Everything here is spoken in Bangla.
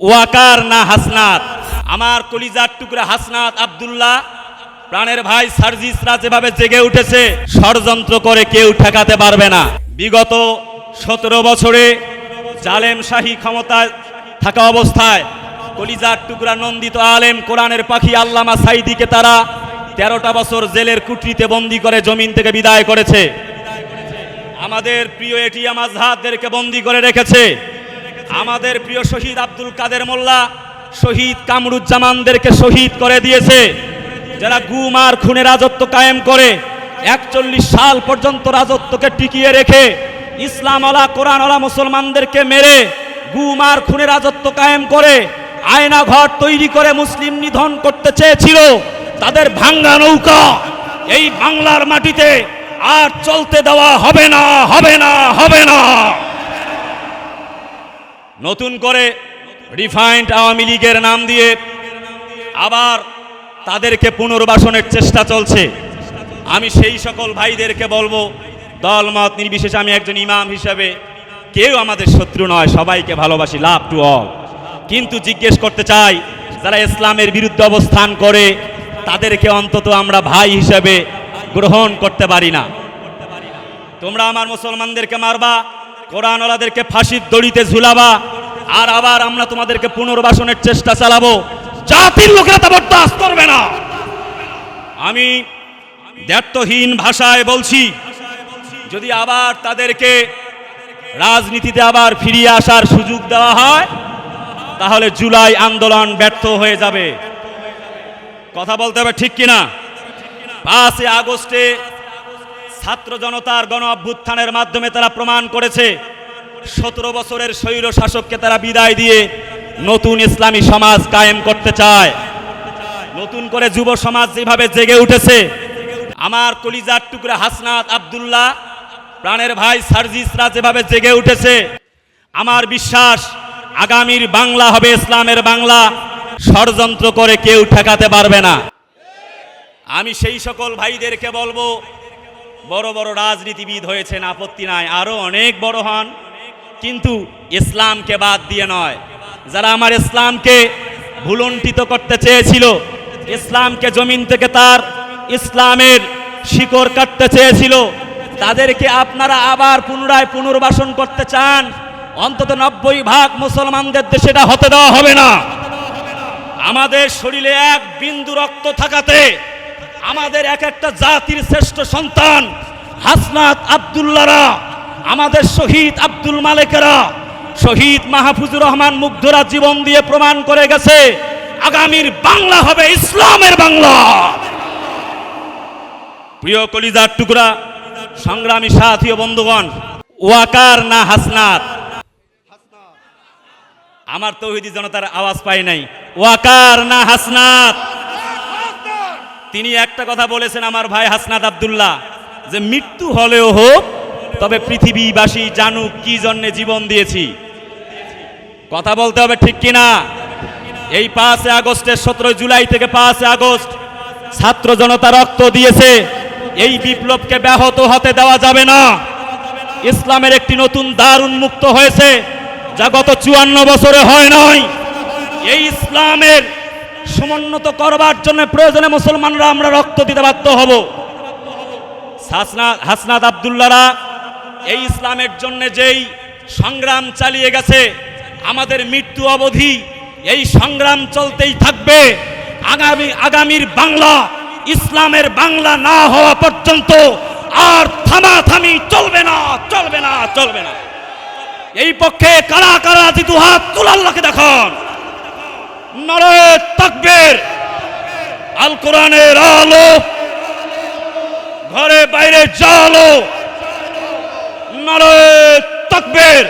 ওয়াকার না হাসনাত। আমার কলিজার টুকরা হাসনাত আব্দুল্লাহ প্রাণের ভাই সার্জিসরা যেভাবে জেগে উঠেছে, ষড়যন্ত্র করে কেউ ঠেকাতে পারবে না। বিগত 17 বছরে জালেম শাহী ক্ষমতায় থাকা অবস্থায় কলিজার টুকরা নন্দিত আলেম কোরআনের পাখি আল্লামা সাইদিকে তারা 13টা বছর জেলের কুঠরিতে বন্দী করে জমিন থেকে বিদায় করেছে। আমাদের প্রিয় এটিএম আজহারদেরকে বন্দী করে রেখেছে। আমাদের প্রিয় শহীদ আব্দুল কাদের মোল্লা, শহীদ কামরুজ্জামানদেরকে শহীদ করে দিয়েছে। যারা গুম আর খুনে রাজত্ব কায়েম করে 41 সাল পর্যন্ত রাজত্বকে টিকিয়ে রেখে ইসলামওয়ালা কোরআনওয়ালা মুসলমানদেরকে মেরে গুম আর খুনে রাজত্ব কায়েম করে আয়না ঘর তৈরি করে মুসলিম নিধন করতে চেয়েছিল, তাদের ভাঙ্গা নৌকা এই বাংলার মাটিতে আর চলতে দেওয়া হবে না, হবে না, হবে না। নতুন করে রিফাইন্ড আওয়ামী লীগের নাম দিয়ে আবার তাদেরকে পুনর্বাসনের চেষ্টা চলছে। আমি সেই সকল ভাইদেরকে বলবো, দলমত নির্বিশেষে, আমি একজন ইমাম হিসাবে, কেউ আমাদের শত্রু নয়, সবাইকে ভালোবাসি, লাভ টু অল। কিন্তু জিজ্ঞেস করতে চাই, যারা ইসলামের বিরুদ্ধে অবস্থান করে তাদেরকে অন্তত আমরা ভাই হিসাবে গ্রহণ করতে পারি না। তোমরা আমার মুসলমানদেরকে মারবা, কোরআনওয়ালাদেরকে ফাঁসির দড়িতে ঝুলাবা, আর আবার আমরা তোমাদেরকে পুনর্বাসনের চেষ্টা চালাবো। জাতির লোকেরা তা বরদাস্ত করবে না। আমি দ্ব্যর্থহীন ভাষায় বলছি, যদি আবার তাদেরকে রাজনীতিতে আবার ফিরিয়ে আসার সুযোগ দেওয়া হয়, তাহলে জুলাই আন্দোলন ব্যর্থ হয়ে যাবে। কথা বলতে হবে, ঠিক কিনা? 5 আগস্টে ছাত্র জনতার গণ অভ্যুত্থানের মাধ্যমে তারা প্রমাণ করেছে 17 বছরের স্বৈর শাসককে তারা বিদায় দিয়ে নতুন ইসলামী সমাজ কায়েম করতে চায়। নতুন করে যুব সমাজ যেভাবে জেগে উঠেছে, আমার কলিজার টুকরা হাসনাত আব্দুল্লাহ প্রাণের ভাই সার্জিসরা যেভাবে জেগে উঠেছে, আমার বিশ্বাস আগামীর বাংলা হবে ইসলামের বাংলা। ষড়যন্ত্র করে কেউ ঠেকাতে পারবে না। আমি সেই সকল ভাইদেরকে বলবো, বড় বড় রাজনীতিবিদ হয়েছেন, আপত্তি নাই, আরো অনেক বড় হন, কিন্তু ইসলামকে বাদ দিয়ে নয়। যারা আমার ইসলামকে ভুলুণ্ঠিত করতে চেয়েছিল, ইসলামকে জমিন থেকে তার ইসলামের শিকড় কাটতে চেয়েছিল, তাদেরকে আপনারা আবার পুনরায় পুনর্বাসন করতে চান, অন্তত 90% মুসলমানদের দেশে এটা হতে দেওয়া হবে না। আমাদের শরীরে এক বিন্দু রক্ত থাকাতে আমাদের এক একটা জাতির শ্রেষ্ঠ সন্তান হাসনাত আব্দুল্লাহরা, আমাদের শহীদ আব্দুল মালেকেরা, শহীদ মাহফুজুর রহমান মুগ্ধরা জীবন দিয়ে প্রমাণ করে গেছে, আগামীর বাংলা হবে ইসলামের বাংলা। প্রিয় কলিজার টুকরা সংগ্রামী সাথী ও বন্ধুগণ, ওয়াকার না হাসনাত। আমার তৌহিদি জনতার আওয়াজ পাই নাই, ওয়াকার না হাসনাত। তিনি একটা কথা বলেছেন আমার ভাই হাসনাত আব্দুল্লাহ, যে মৃত্যু হলেও হোক, তবে পৃথিবীবাসী জানুক কি জন্যে জীবন দিয়েছি। কথা বলতে হবে, ঠিক কিনা? এই 5 আগস্টের 17 জুলাই থেকে 5 আগস্ট ছাত্র জনতা রক্ত দিয়েছে, এই বিপ্লবকে ব্যাহত হতে দেওয়া যাবে না। ইসলামের একটি নতুন দ্বার উন্মুক্ত হয়েছে, যা গত 54 বছরে হয় নাই। এই ইসলামের সমুন্নত করবার জন্য প্রয়োজনে মুসলমানরা আমরা রক্ত দিতে বাধ্য হব। হাসনাত আব্দুল্লাহরা এই ইসলামের জন্য যেই সংগ্রাম চালিয়ে গেছে, আমাদের মৃত্যু অবধি এই সংগ্রাম চলতেই থাকবে। আগামীর বাংলা ইসলামের বাংলা না হওয়া পর্যন্ত আর থামাথামি চলবে না, চলবে না, চলবে না। এই পক্ষে কারা কারা জিতু হাত তুলাল্লাহকে দেখান। নারে তাকবীর, আল কোরআনের আলো ঘরে বাইরে জালো, নারে তাকবীর।